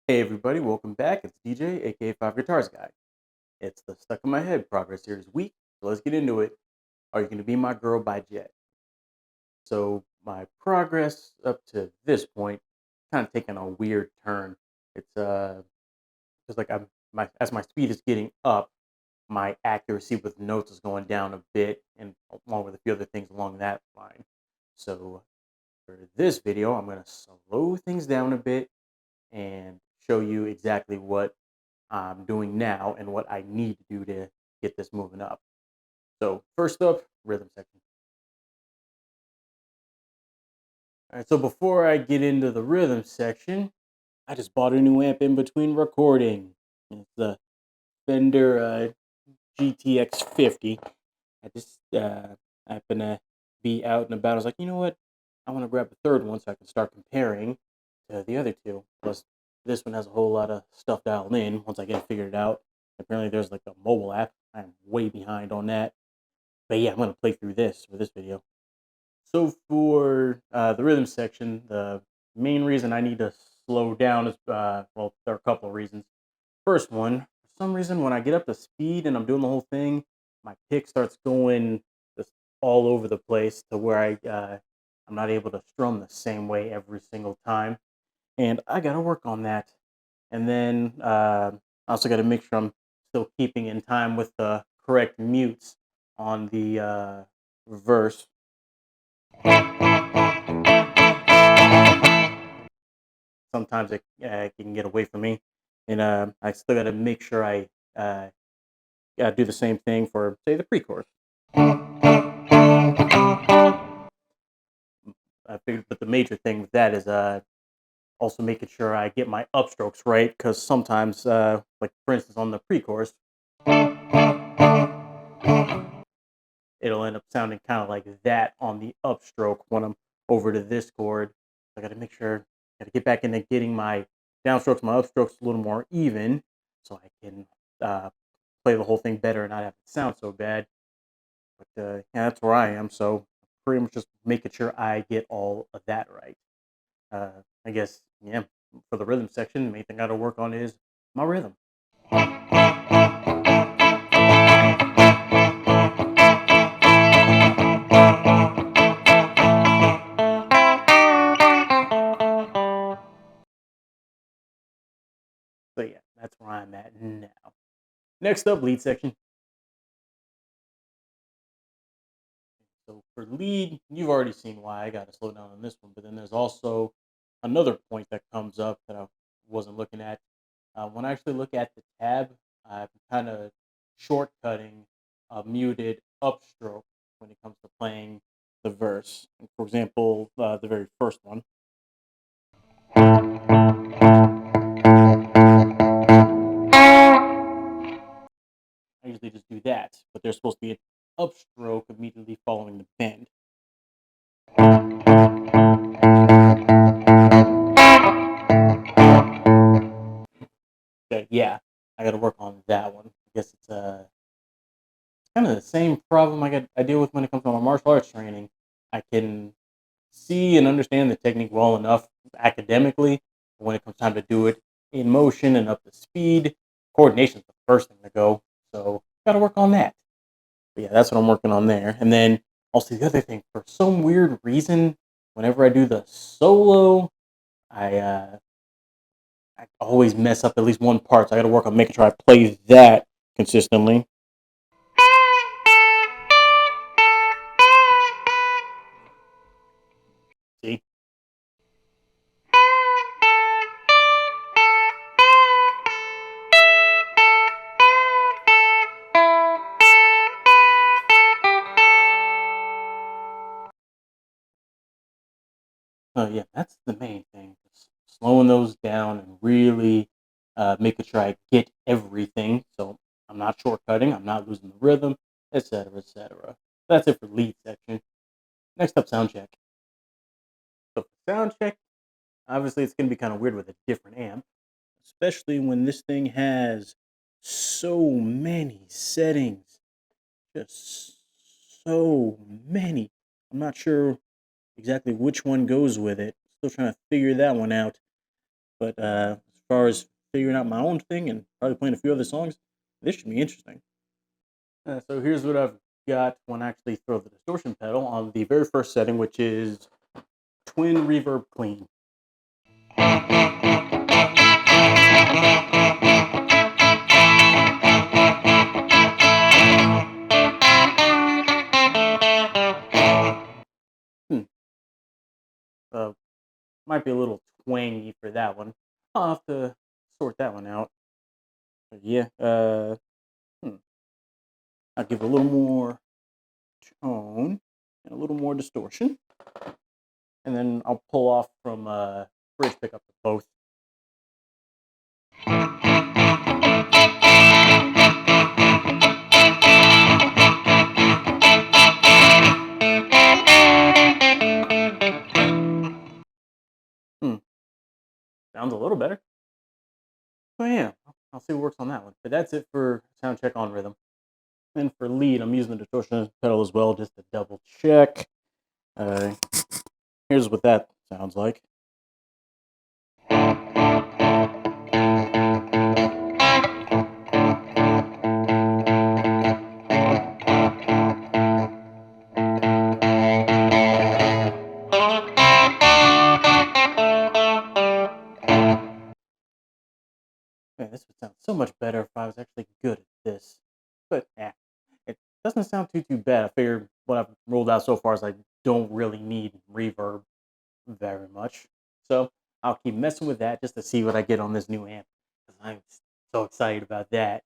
Hey everybody, welcome back. It's DJ, aka Five Guitars Guy. It's the Stuck in My Head Progress Series week. So let's get into it. Are You Gonna Be My Girl by Jet? So my progress up to this point kind of taking a weird turn. It's because like I'm my as my speed is getting up, my accuracy with notes is going down a bit, and along with a few other things along that line. So for this video, I'm gonna slow things down a bit and show you exactly what I'm doing now and what I need to do to get this moving up. So first up, rhythm section. All right, so before I get into the rhythm section, I just bought a new amp in between recording. It's the Fender GTX 50. I just happened to be out and about. I was like, you know what? I want to grab a third one so I can start comparing to the other two. Plus, this one has a whole lot of stuff dialed in once I get it figured out. Apparently, there's like a mobile app. I'm way behind on that. But yeah, I'm going to play through this for this video. So for the rhythm section, the main reason I need to slow down is, well, there are a couple of reasons. First one, for some reason, when I get up to speed and I'm doing the whole thing, my pick starts going just all over the place to where I'm not able to strum the same way every single time, and I got to work on that. And then I also got to make sure I'm still keeping in time with the correct mutes on the verse. Sometimes it can get away from me, and I still got to make sure I do the same thing for, say, the pre-chorus. I figured, but the major thing with that is also making sure I get my upstrokes right, because sometimes, like for instance, on the pre-chorus, it'll end up sounding kind of like that on the upstroke when I'm over to this chord. I got to make sure, got to get back into getting my downstrokes, my upstrokes a little more even, so I can play the whole thing better and not have it sound so bad. But yeah, that's where I am. So pretty much just making sure I get all of that right. I guess, yeah, for the rhythm section, the main thing I got to work on is my rhythm. So yeah, that's where I'm at now. Next up, lead section. So for lead, you've already seen why I got to slow down on this one, but then there's also another point that comes up that I wasn't looking at. When I actually look at the tab, I'm kind of shortcutting a muted upstroke when it comes to playing the verse. For example, the very first one. I usually just do that, but there's supposed to be an upstroke immediately following the bend. Okay, yeah, I got to work on that one. I guess it's kind of the same problem I deal with when it comes to my martial arts training. I can see and understand the technique well enough academically, but when it comes time to do it in motion and up to speed, coordination is the first thing to go. So got to work on that. But yeah, that's what I'm working on there. And then also the other thing, for some weird reason, whenever I do the solo, I uh, I always mess up at least one part. So I got to work on making sure I play that consistently. See? So yeah, that's the main thing. Just slowing those down and really making sure I get everything. So I'm not shortcutting, I'm not losing the rhythm, etc., etc. That's it for lead section. Next up, sound check. So for sound check, obviously it's going to be kind of weird with a different amp, especially when this thing has so many settings, just so many. I'm not sure exactly which one goes with it. Still trying to figure that one out. But as far as figuring out my own thing and probably playing a few other songs, this should be interesting. So here's what I've got when I actually throw the distortion pedal on the very first setting, which is twin reverb clean. Might be a little twangy for that one. I'll have to sort that one out. But yeah, I'll give it a little more tone and a little more distortion. And then I'll pull off from bridge pickup to both. Sounds a little better. So yeah, I'll see what works on that one. But that's it for sound check on rhythm. And for lead, I'm using the distortion pedal as well just to double check. Here's what that sounds like. Man, this would sound so much better if I was actually good at this. But it doesn't sound too bad. I figured what I've rolled out so far is I don't really need reverb very much. So I'll keep messing with that just to see what I get on this new amp. Because I'm so excited about that.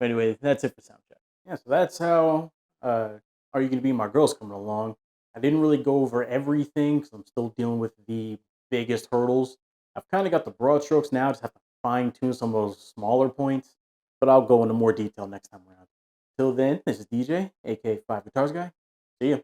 But anyway, that's it for sound check. Yeah, so that's how Are You Gonna Be My Girl's coming along. I didn't really go over everything because I'm still dealing with the biggest hurdles. I've kind of got the broad strokes now, just have to fine tune some of those smaller points, but I'll go into more detail next time around. Till then, this is DJ, aka Five Guitars Guy. See ya.